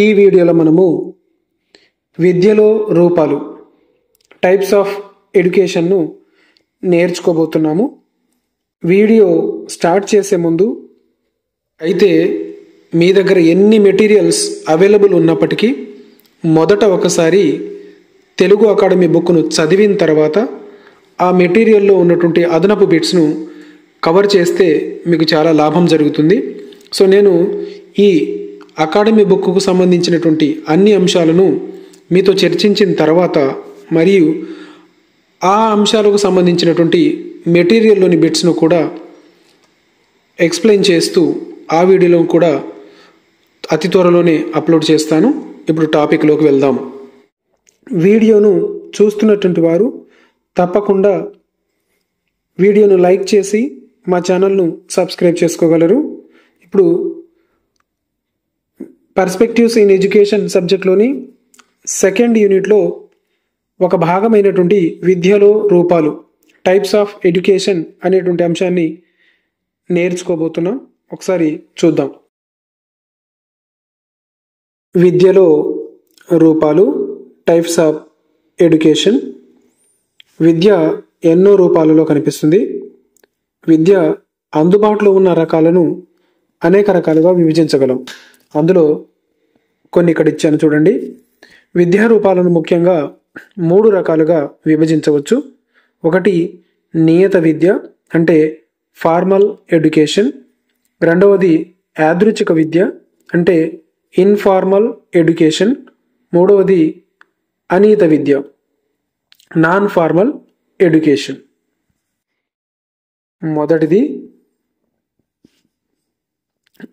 ఈ వీడియోలో మనము విద్యలో రూపాలు టైప్స్ ఆఫ్ ఎడ్యుకేషన్ను నేర్చుకోబోతున్నాము. వీడియో స్టార్ట్ చేసే ముందు అయితే మీ దగ్గర ఎన్ని మెటీరియల్స్ అవైలబుల్ ఉన్నప్పటికీ మొదట ఒకసారి తెలుగు అకాడమీ బుక్ను చదివిన తర్వాత ఆ మెటీరియల్లో ఉన్నటువంటి అదనపు బిట్స్ను కవర్ చేస్తే మీకు చాలా లాభం జరుగుతుంది. సో నేను ఈ అకాడమీ బుక్కు సంబంధించినటువంటి అన్ని అంశాలను మీతో చర్చించిన తర్వాత మరియు ఆ అంశాలకు సంబంధించినటువంటి మెటీరియల్లోని బిట్స్ను కూడా ఎక్స్ప్లెయిన్ చేస్తూ ఆ వీడియోలో కూడా అతి త్వరలోనే అప్లోడ్ చేస్తాను. ఇప్పుడు టాపిక్లోకి వెళ్దాం. వీడియోను చూస్తున్నటువంటి వారు తప్పకుండా వీడియోను లైక్ చేసి మా ఛానల్ను సబ్స్క్రైబ్ చేసుకోగలరు. ఇప్పుడు పర్స్పెక్టివ్స్ ఇన్ ఎడ్యుకేషన్ సబ్జెక్ట్లోని సెకండ్ యూనిట్లో ఒక భాగమైనటువంటి విద్యలో రూపాలు టైప్స్ ఆఫ్ ఎడ్యుకేషన్ అనేటువంటి అంశాన్ని నేర్చుకోబోతున్నాం. ఒకసారి చూద్దాం. విద్యలో రూపాలు టైప్స్ ఆఫ్ ఎడ్యుకేషన్. విద్య ఎన్నో రూపాలలో కనిపిస్తుంది. విద్య అందుబాటులో ఉన్న రకాలను అనేక రకాలుగా విభజించగలం. అందులో కొన్ని ఇక్కడ ఇచ్చాను చూడండి. విద్యా రూపాలను ముఖ్యంగా 3 రకాలుగా విభజించవచ్చు. ఒకటి నియత విద్య అంటే ఫార్మల్ ఎడ్యుకేషన్. రెండవది యాదృచ్ఛిక విద్య అంటే ఇన్ఫార్మల్ ఎడ్యుకేషన్. మూడవది అనియత విద్య నాన్ ఫార్మల్ ఎడ్యుకేషన్. మొదటిది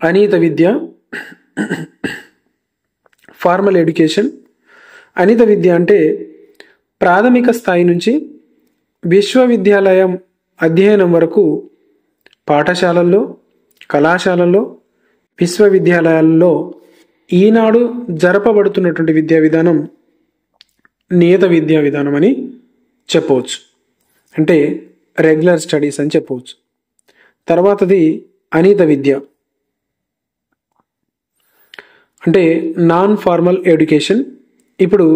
అనియత విద్య ఫార్మల్ ఎడ్యుకేషన్. అనియత విద్య అంటే ప్రాథమిక స్థాయి నుంచి విశ్వవిద్యాలయం అధ్యయనం వరకు పాఠశాలల్లో, కళాశాలల్లో, విశ్వవిద్యాలయాల్లో ఈనాడు జరపబడుతున్నటువంటి విద్యా విధానం నియత విద్యా విధానం అని చెప్పవచ్చు. అంటే రెగ్యులర్ స్టడీస్ అని చెప్పవచ్చు. తర్వాతది అనియత విద్య అంటే నాన్ ఫార్మల్ ఎడ్యుకేషన్. ఇప్పుడు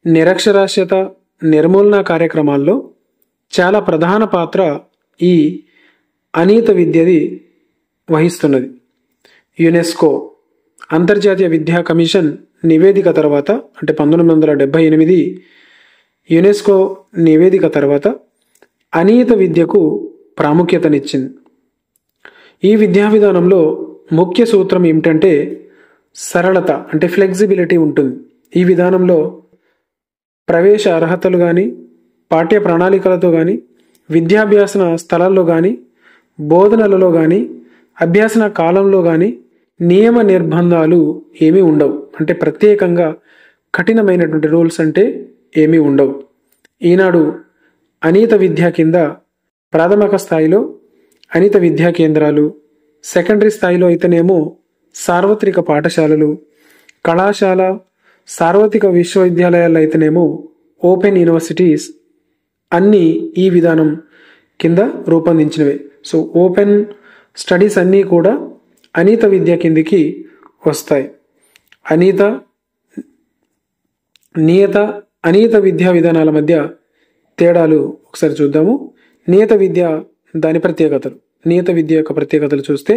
నిరక్షరాస్యత నిర్మూలన కార్యక్రమాల్లో చాలా ప్రధాన పాత్ర ఈ అనియత విద్యది వహిస్తున్నది. యునెస్కో అంతర్జాతీయ విద్యా కమిషన్ నివేదిక తర్వాత అంటే 1978 యునెస్కో నివేదిక తర్వాత అనియత విద్యకు ప్రాముఖ్యతనిచ్చింది. ఈ విద్యా విధానంలో ముఖ్య సూత్రం ఏమిటంటే సరళత అంటే ఫ్లెక్సిబిలిటీ ఉంటుంది. ఈ విధానంలో ప్రవేశ అర్హతలు కానీ, పాఠ్య ప్రణాళికలతో కానీ, విద్యాభ్యాసన స్థలాల్లో కానీ, బోధనలలో కానీ, అభ్యాసన కాలంలో కానీ నియమ నిర్బంధాలు ఏమీ ఉండవు. అంటే ప్రత్యేకంగా కఠినమైనటువంటి రూల్స్ అంటే ఏమీ ఉండవు. ఈనాడు అనియత విద్య కింద ప్రాథమిక స్థాయిలో అనియత విద్యా కేంద్రాలు, సెకండరీ స్థాయిలో అయితేనేమో సార్వత్రిక పాఠశాలలు, కళాశాల, సార్వత్రిక విశ్వవిద్యాలయాల్లో అయితేనేమో ఓపెన్ యూనివర్సిటీస్ అన్నీ ఈ విధానం కింద రూపొందించినవే. సో ఓపెన్ స్టడీస్ అన్నీ కూడా అనియత విద్య కిందికి వస్తాయి. నియత అనియత విద్యా విధానాల మధ్య తేడాలు ఒకసారి చూద్దాము. నియత విద్య దాని ప్రత్యేకతలు. నియత విద్య యొక్క ప్రత్యేకతలు చూస్తే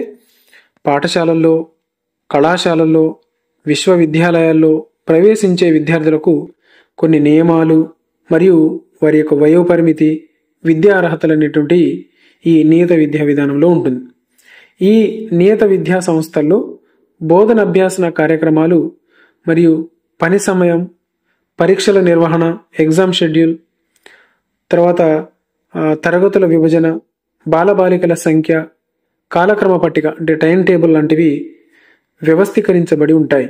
పాఠశాలల్లో, కళాశాలల్లో, విశ్వవిద్యాలయాల్లో ప్రవేశించే విద్యార్థులకు కొన్ని నియమాలు మరియు వారి యొక్క వయోపరిమితి, విద్యా అర్హతలు అనేటువంటి ఈ నియత విద్యా విధానంలో ఉంటుంది. ఈ నియత విద్యా సంస్థల్లో బోధన అభ్యాసన కార్యక్రమాలు మరియు పని సమయం, పరీక్షల నిర్వహణ, ఎగ్జామ్ షెడ్యూల్, తర్వాత తరగతుల విభజన, బాలబాలికల సంఖ్య, కాలక్రమ పట్టిక అంటే టైం టేబుల్ లాంటివి వ్యవస్థీకరించబడి ఉంటాయి.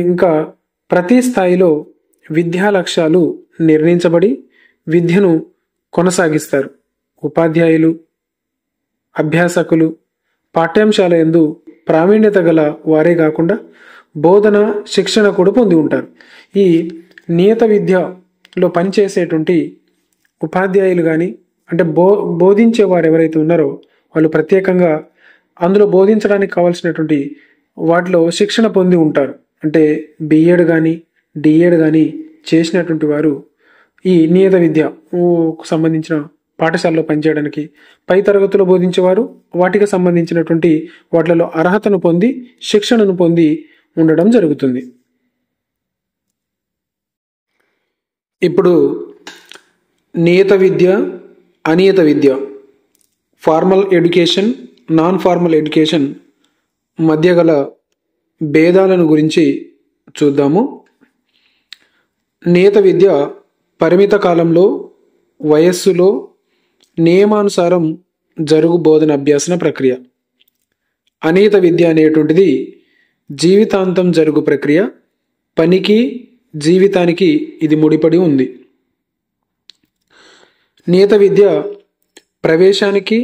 ఇంకా ప్రతి స్థాయిలో విద్యా లక్ష్యాలు నిర్ణయించబడి విద్యను కొనసాగిస్తారు. ఉపాధ్యాయులు, అభ్యాసకులు పాఠ్యాంశాల యందు ప్రావీణ్యత గల వారే కాకుండా బోధన, శిక్షణ కూడా పొంది ఉంటారు. ఈ నియత విద్యలో పనిచేసేటువంటి ఉపాధ్యాయులు కానీ అంటే బోధించే వారు ఎవరైతే ఉన్నారో వాళ్ళు ప్రత్యేకంగా అందులో బోధించడానికి కావాల్సినటువంటి వాటిలో శిక్షణ పొంది ఉంటారు. అంటే బిఎడ్ కానీ డిఎడ్ కానీ చేసినటువంటి వారు ఈ నియత విద్య సంబంధించిన పాఠశాలలో పనిచేయడానికి, పై తరగతిలో బోధించేవారు వాటికి సంబంధించినటువంటి వాటిలో అర్హతను పొంది శిక్షణను పొంది ఉండడం జరుగుతుంది. ఇప్పుడు నియత విద్య, అనియత విద్య, formal education, non formal education మధ్య గల భేదాలను గురించి చూద్దాము. నియత విద్య పరిమిత కాలంలో, వయస్సులో, నియమానుసారం జరుగు బోధన అభ్యాసన ప్రక్రియ. అనియత విద్య అనేటువంటిది జీవితాంతం జరుగు ప్రక్రియ. పనికి, జీవితానికి ఇది ముడిపడి ఉంది. నియత విద్య ప్రవేశానికి,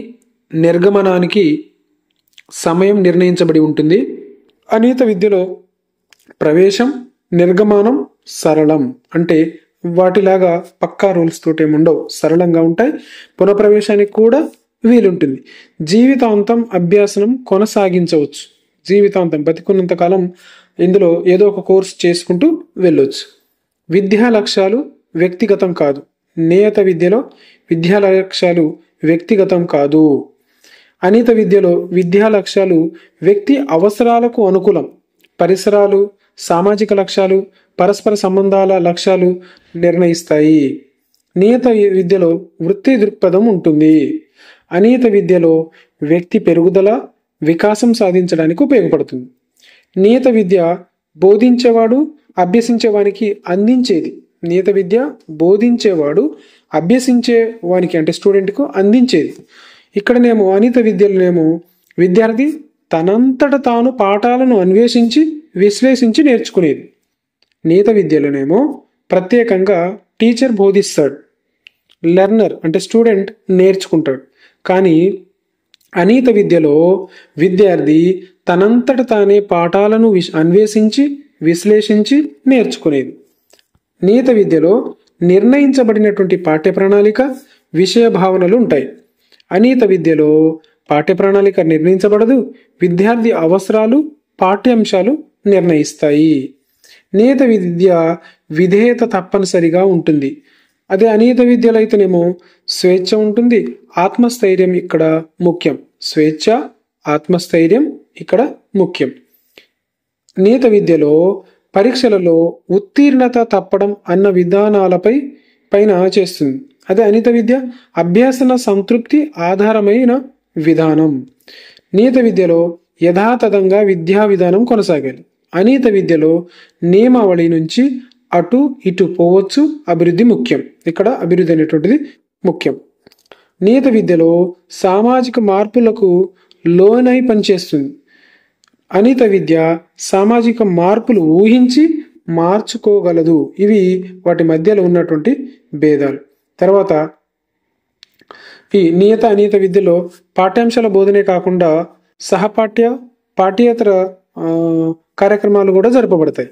నిర్గమనానికి సమయం నిర్ణయించబడి ఉంటుంది. అనియత విద్యలో ప్రవేశం, నిర్గమనం సరళం, అంటే వాటిలాగా పక్కా రూల్స్ తోటి ఏముండవు, సరళంగా ఉంటాయి. పునఃప్రవేశానికి కూడా వీలుంటుంది. జీవితాంతం అభ్యాసనం కొనసాగించవచ్చు. జీవితాంతం బతికున్నంత కాలం ఇందులో ఏదో ఒక కోర్స్ చేసుకుంటూ వెళ్ళొచ్చు. విద్యా లక్ష్యాలు వ్యక్తిగతం కాదు. నియత విద్యలో విద్యా లక్ష్యాలు వ్యక్తిగతం కాదు. అనియత విద్యలో విద్యా లక్ష్యాలు వ్యక్తి అవసరాలకు అనుకూలం. పరిసరాలు, సామాజిక లక్ష్యాలు, పరస్పర సంబంధాల లక్ష్యాలు నిర్ణయిస్తాయి. నియత విద్యలో వృత్తి దృక్పథం ఉంటుంది. అనియత విద్యలో వ్యక్తి పెరుగుదల, వికాసం సాధించడానికి ఉపయోగపడుతుంది. నియత విద్య బోధించేవాడు అభ్యసించేవానికి అందించేది. నియత విద్య బోధించేవాడు అభ్యసించే వానికి అంటే స్టూడెంట్కు అందించేది. ఇక్కడనేమో అనియత విద్యలోనేమో విద్యార్థి తనంతట తాను పాఠాలను అన్వేషించి విశ్లేషించి నేర్చుకునేది. నియత విద్యలోనేమో ప్రత్యేకంగా టీచర్ బోధిస్తాడు, లెర్నర్ అంటే స్టూడెంట్ నేర్చుకుంటాడు. కానీ అనియత విద్యలో విద్యార్థి తనంతట తానే పాఠాలను అన్వేషించి విశ్లేషించి నేర్చుకునేది. నియత విద్యలో నిర్ణయించబడినటువంటి పాఠ్య ప్రణాళిక, విషయ భావనలు ఉంటాయి. అనియత విద్యలో పాఠ్య ప్రణాళిక నిర్ణయించబడదు. విద్యార్థి అవసరాలు, పాఠ్యాంశాలు నిర్ణయిస్తాయి. నియత విద్య విధేయత తప్పనిసరిగా ఉంటుంది. అదే అనియత విద్యలో అయితేనేమో స్వేచ్ఛ ఉంటుంది, ఆత్మస్థైర్యం ఇక్కడ ముఖ్యం. స్వేచ్ఛ, ఆత్మస్థైర్యం ఇక్కడ ముఖ్యం. నియత విద్యలో పరీక్షలలో ఉత్తీర్ణత తప్పడం అన్న విధానాలపై చేస్తుంది. అదే అనియత విద్య అభ్యాసన సంతృప్తి ఆధారమైన విధానం. నియత విద్యలో యథాతథంగా విద్యా విధానం కొనసాగాలి. అనియత విద్యలో నియమావళి నుంచి అటు ఇటు పోవచ్చు. అభివృద్ధి ముఖ్యం. ఇక్కడ అభివృద్ధి అనేటువంటిది ముఖ్యం. నియత విద్యలో సామాజిక మార్పులకు లోనై పనిచేస్తుంది. అనియత విద్య సామాజిక మార్పులు ఊహించి మార్చుకోగలదు. ఇవి వాటి మధ్యలో ఉన్నటువంటి భేదాలు. తర్వాత ఈ నియత అనియత విద్యలో పాఠ్యాంశాల బోధనే కాకుండా సహపాఠ్య, పాఠ్యేతర కార్యక్రమాలు కూడా జరపబడతాయి.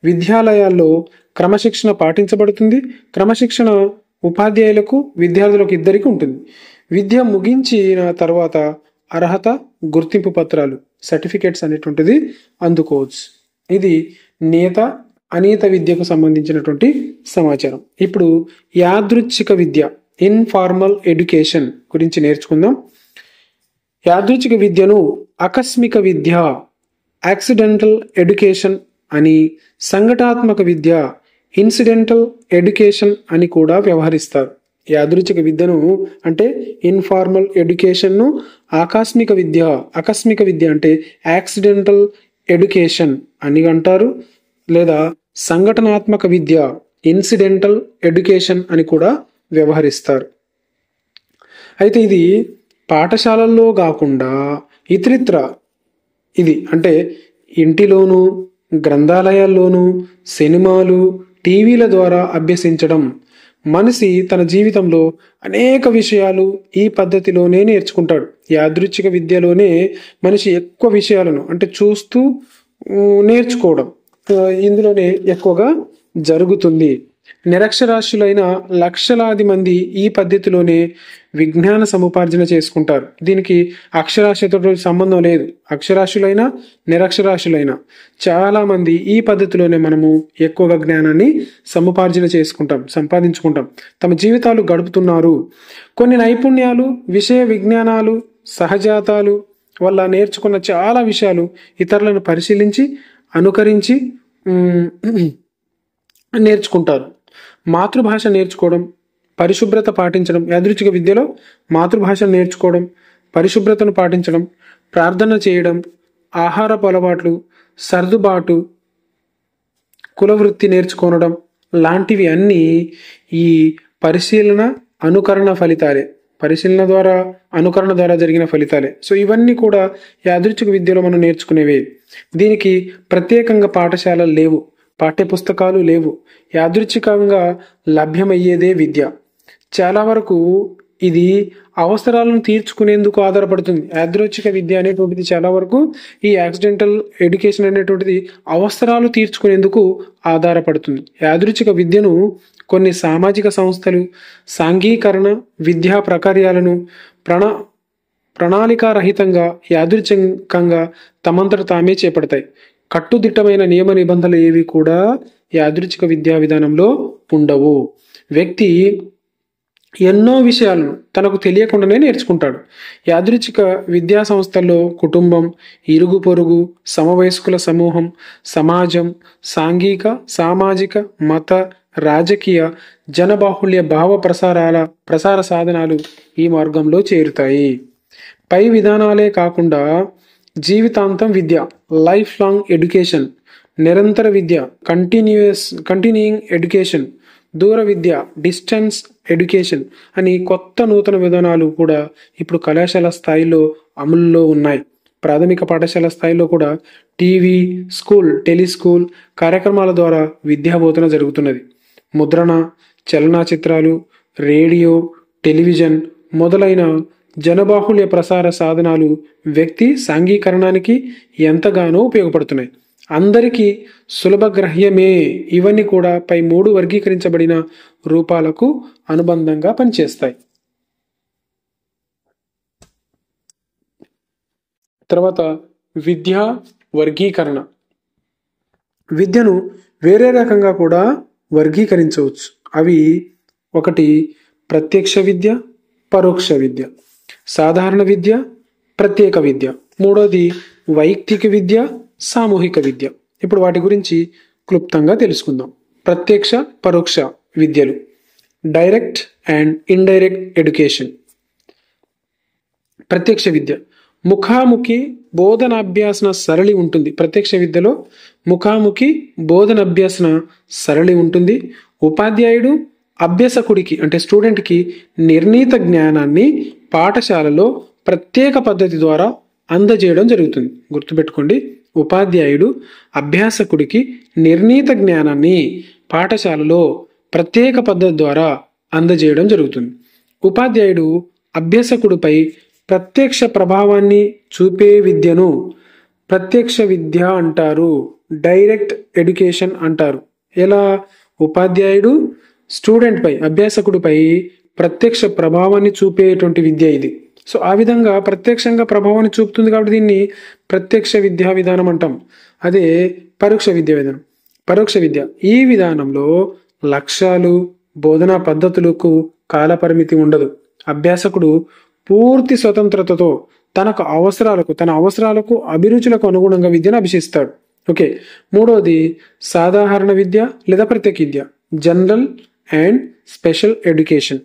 విద్యాలయాల్లో క్రమశిక్షణ పాటించబడుతుంది. క్రమశిక్షణ ఉపాధ్యాయులకు, విద్యార్థులకు ఇద్దరికి ఉంటుంది. విద్య ముగించిన తర్వాత అర్హత, గుర్తింపు పత్రాలు, సర్టిఫికేట్స్ అనేటువంటిది అందుకోవచ్చు. ఇది నియత అనియత విద్యకు సంబంధించినటువంటి సమాచారం. ఇప్పుడు యాదృచ్ఛిక విద్య, ఇన్ఫార్మల్ ఎడ్యుకేషన్ గురించి నేర్చుకుందాం. యాదృచ్ఛిక విద్యను ఆకస్మిక విద్య, యాక్సిడెంటల్ ఎడ్యుకేషన్ అని, సంఘటనాత్మక విద్య, ఇన్సిడెంటల్ ఎడ్యుకేషన్ అని కూడా వ్యవహరిస్తారు. యాదృచ్ఛిక విద్యను అంటే ఇన్ఫార్మల్ ఎడ్యుకేషన్ను ఆకస్మిక విద్య అంటే యాక్సిడెంటల్ ఎడ్యుకేషన్ అని అంటారు. లేదా సంఘటనాత్మక విద్య, ఇన్సిడెంటల్ ఎడ్యుకేషన్ అని కూడా వ్యవహరిస్తారు. అయితే ఇది పాఠశాలల్లో కాకుండా ఇతరిత్ర, ఇది అంటే ఇంటిలోను, గ్రంథాలయాల్లోనూ, సినిమాలు, టీవీల ద్వారా అభ్యసించడం. మనిషి తన జీవితంలో అనేక విషయాలు ఈ పద్ధతిలోనే నేర్చుకుంటాడు. యాదృచ్ఛిక విద్యలోనే మనిషి ఎక్కువ విషయాలను అంటే చూస్తూ నేర్చుకోవడం ఇందులోనే ఎక్కువగా జరుగుతుంది. నిరక్షరాస్యులైన లక్షలాది మంది ఈ పద్ధతిలోనే విజ్ఞాన సముపార్జన చేసుకుంటారు. దీనికి అక్షరాస్యతతో సంబంధం లేదు. అక్షరాస్యులైన నిరక్షరాస్యులైన చాలా మంది ఈ పద్ధతిలోనే మనము ఎక్కువగా జ్ఞానాన్ని సంపాదించుకుంటాం. తమ జీవితాలు గడుపుతున్నారు. కొన్ని నైపుణ్యాలు, విషయ విజ్ఞానాలు, సహజాతాలు వల్ల నేర్చుకున్న చాలా విషయాలు ఇతరులను పరిశీలించి అనుకరించి నేర్చుకుంటారు. మాతృభాష నేర్చుకోవడం, పరిశుభ్రత పాటించడం. యాదృచ్ఛిక విద్యలో మాతృభాషను నేర్చుకోవడం, పరిశుభ్రతను పాటించడం, ప్రార్థన చేయడం, ఆహారపు అలవాట్లు, సర్దుబాటు, కులవృత్తి నేర్చుకోవడం లాంటివి అన్నీ ఈ పరిశీలన అనుకరణ ఫలితాలే. పరిశీలన ద్వారా, అనుకరణ ద్వారా జరిగిన ఫలితాలే. సో ఇవన్నీ కూడా యాదృచ్ఛిక విద్యలో మనం నేర్చుకునేవే. దీనికి ప్రత్యేకంగా పాఠశాలలు లేవు, పాఠ్య పుస్తకాలు లేవు. యాదృచ్ఛికంగా లభ్యమయ్యేదే విద్య. చాలా వరకు ఇది అవసరాలను తీర్చుకునేందుకు ఆధారపడుతుంది. యాదృచ్ఛిక విద్య అనేటువంటిది చాలా వరకు ఈ యాక్సిడెంటల్ ఎడ్యుకేషన్ అనేటువంటిది అవసరాలు తీర్చుకునేందుకు ఆధారపడుతుంది. యాదృచ్ఛిక విద్యను కొన్ని సామాజిక సంస్థలు సాంఘీకరణ విద్యా ప్రకార్యాలను ప్రణాళికారహితంగా యాదృచ్ఛికంగా తమంతట తామే చేపడతాయి. కట్టుదిట్టమైన నియమ నిబంధనలు ఏవి కూడా యాదృచ్ఛిక విద్యా విధానంలో ఉండవు. వ్యక్తి ఎన్నో విషయాలను తనకు తెలియకుండానే నేర్చుకుంటాడు. యాదృచ్ఛిక విద్యా సంస్థల్లో కుటుంబం, ఇరుగు పొరుగు, సమవయస్కుల సమూహం, సమాజం, సాంఘిక, సామాజిక, మత, రాజకీయ, జనబాహుళ్య భావ ప్రసార సాధనాలు ఈ మార్గంలో చేరుతాయి. పై విధానాలే కాకుండా జీవితాంతం విద్య, లైఫ్ లాంగ్ ఎడ్యుకేషన్, నిరంతర విద్య, కంటిన్యూయింగ్ ఎడ్యుకేషన్, దూర విద్య, డిస్టెన్స్ ఎడ్యుకేషన్ అని కొత్త నూతన విధానాలు కూడా ఇప్పుడు కళాశాల స్థాయిలో అమలులో ఉన్నాయి. ప్రాథమిక పాఠశాల స్థాయిలో కూడా టీవీ స్కూల్, టెలిస్కూల్ కార్యక్రమాల ద్వారా విద్యాబోధన జరుగుతున్నది. ముద్రణ, చలనా చిత్రాలు, రేడియో, టెలివిజన్ మొదలైన జనబాహుళ్య ప్రసార సాధనాలు వ్యక్తి సాంఘీకరణానికి ఎంతగానో ఉపయోగపడుతున్నాయి. అందరికీ సులభగ్రహ్యమే. ఇవన్నీ కూడా పై 3 వర్గీకరించబడిన రూపాలకు అనుబంధంగా పనిచేస్తాయి. తర్వాత విద్యా వర్గీకరణ. విద్యను వేరే రకంగా కూడా వర్గీకరించవచ్చు. అవి 1 ప్రత్యక్ష విద్య, పరోక్ష విద్య, సాధారణ విద్య, ప్రత్యేక విద్య. 3వది వైయక్తిక విద్య, సామూహిక విద్య. ఇప్పుడు వాటి గురించి క్లుప్తంగా తెలుసుకుందాం. ప్రత్యక్ష, పరోక్ష విద్యలు, డైరెక్ట్ అండ్ ఇండైరెక్ట్ ఎడ్యుకేషన్. ప్రత్యక్ష విద్య ముఖాముఖి బోధనాభ్యాసన సరళి ఉంటుంది. ప్రత్యక్ష విద్యలో ముఖాముఖి బోధనాభ్యాసన సరళి ఉంటుంది. ఉపాధ్యాయుడు అభ్యాసకుడికి అంటే స్టూడెంట్కి నిర్ణీత జ్ఞానాన్ని పాఠశాలలో ప్రత్యేక పద్ధతి ద్వారా అందజేయడం జరుగుతుంది. గుర్తుపెట్టుకోండి, ఉపాధ్యాయుడు అభ్యాసకుడికి నిర్ణీత జ్ఞానాన్ని పాఠశాలలో ప్రత్యేక పద్ధతి ద్వారా అందజేయడం జరుగుతుంది. ఉపాధ్యాయుడు అభ్యాసకుడిపై ప్రత్యక్ష ప్రభావాన్ని చూపే విద్యను ప్రత్యక్ష విద్య అంటారు, డైరెక్ట్ ఎడ్యుకేషన్ అంటారు. ఎలా? ఉపాధ్యాయుడు స్టూడెంట్ పై, అభ్యాసకుడిపై ప్రత్యక్ష ప్రభావాన్ని చూపేటువంటి విద్య ఇది. సో ఆ విధంగా ప్రత్యక్షంగా ప్రభావాన్ని చూపుతుంది కాబట్టి దీన్ని ప్రత్యక్ష విద్యా విధానం అంటాం. అదే పరోక్ష విద్యా విధానం. పరోక్ష విద్య ఈ విధానంలో లక్ష్యాలు, బోధనా పద్ధతులకు కాలపరిమితి ఉండదు. అభ్యాసకుడు పూర్తి స్వతంత్రతతో తన అవసరాలకు అభిరుచులకు అనుగుణంగా విద్యను అభ్యసిస్తాడు. ఓకే. 3వది సాధారణ విద్య లేదా ప్రత్యేక విద్య, జనరల్ అండ్ స్పెషల్ ఎడ్యుకేషన్.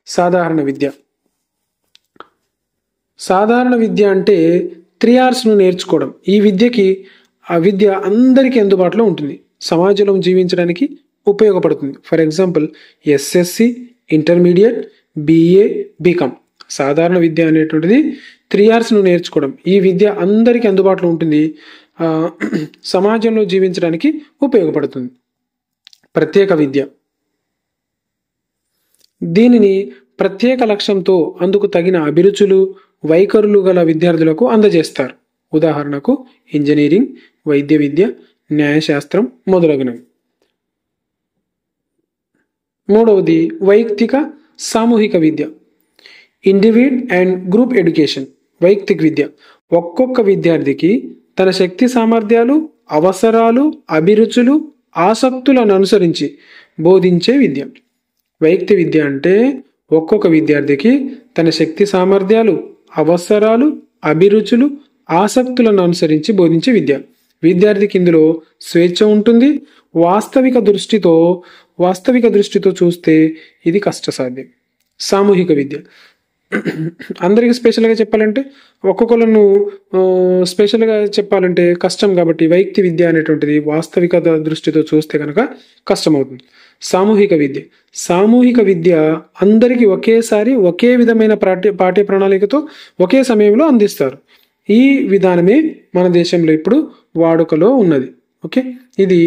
సాధారణ విద్య. సాధారణ విద్య అంటే 3 Rsను నేర్చుకోవడం. ఈ విద్య అందరికీ అందుబాటులో ఉంటుంది, సమాజంలో జీవించడానికి ఉపయోగపడుతుంది. For example SSC, intermediate, BA, BCom. సాధారణ విద్య అనేటువంటిది 3 Rsను నేర్చుకోవడం. ఈ విద్య అందరికీ అందుబాటులో ఉంటుంది, సమాజంలో జీవించడానికి ఉపయోగపడుతుంది. ప్రత్యేక విద్య దీనిని ప్రత్యేక లక్ష్యంతో అందుకు తగిన అభిరుచులు, వైఖరులు గల విద్యార్థులకు అందజేస్తారు. ఉదాహరణకు ఇంజనీరింగ్, వైద్య విద్య, న్యాయశాస్త్రం మొదలగునవి. మూడవది వైయక్తిక సామూహిక విద్య, ఇండివిడ్ అండ్ గ్రూప్ ఎడ్యుకేషన్. వైయక్తిక విద్య ఒక్కొక్క విద్యార్థికి తన శక్తి సామర్థ్యాలు, అవసరాలు, అభిరుచులు, ఆసక్తులను అనుసరించి బోధించే విద్య. వైయక్తిక విద్య అంటే ఒక్కొక్క విద్యార్థికి తన శక్తి సామర్థ్యాలు, అవసరాలు, అభిరుచులు, ఆసక్తులను అనుసరించి బోధించే విద్య. విద్యార్థికి ఇందులో స్వేచ్ఛ ఉంటుంది. వాస్తవిక దృష్టితో చూస్తే ఇది కష్టసాధ్యం. సామూహిక విద్య అందరికీ స్పెషల్గా చెప్పాలంటే, ఒక్కొక్కలను స్పెషల్గా చెప్పాలంటే కష్టం కాబట్టి వైయక్తిక విద్య అనేటువంటిది వాస్తవికత దృష్టితో చూస్తే కనుక కష్టమవుతుంది. సామూహిక విద్య అందరికీ ఒకేసారి ఒకే విధమైన పాఠ్య ప్రణాళికతో ఒకే సమయంలో అందిస్తారు. ఈ విధానమే మన దేశంలో ఇప్పుడు వాడుకలో ఉన్నది. ఓకే, ఇది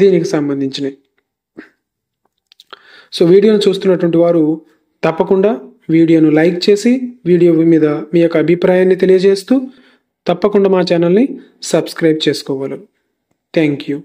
దీనికి సంబంధించినవి. సో వీడియోను చూస్తున్నటువంటి వారు తప్పకుండా వీడియోను లైక్ చేసి వీడియో మీద మీ యొక్క అభిప్రాయాన్ని తెలియజేస్తూ తప్పకుండా మా ఛానల్ని సబ్స్క్రైబ్ చేసుకోగలరు. Thank you.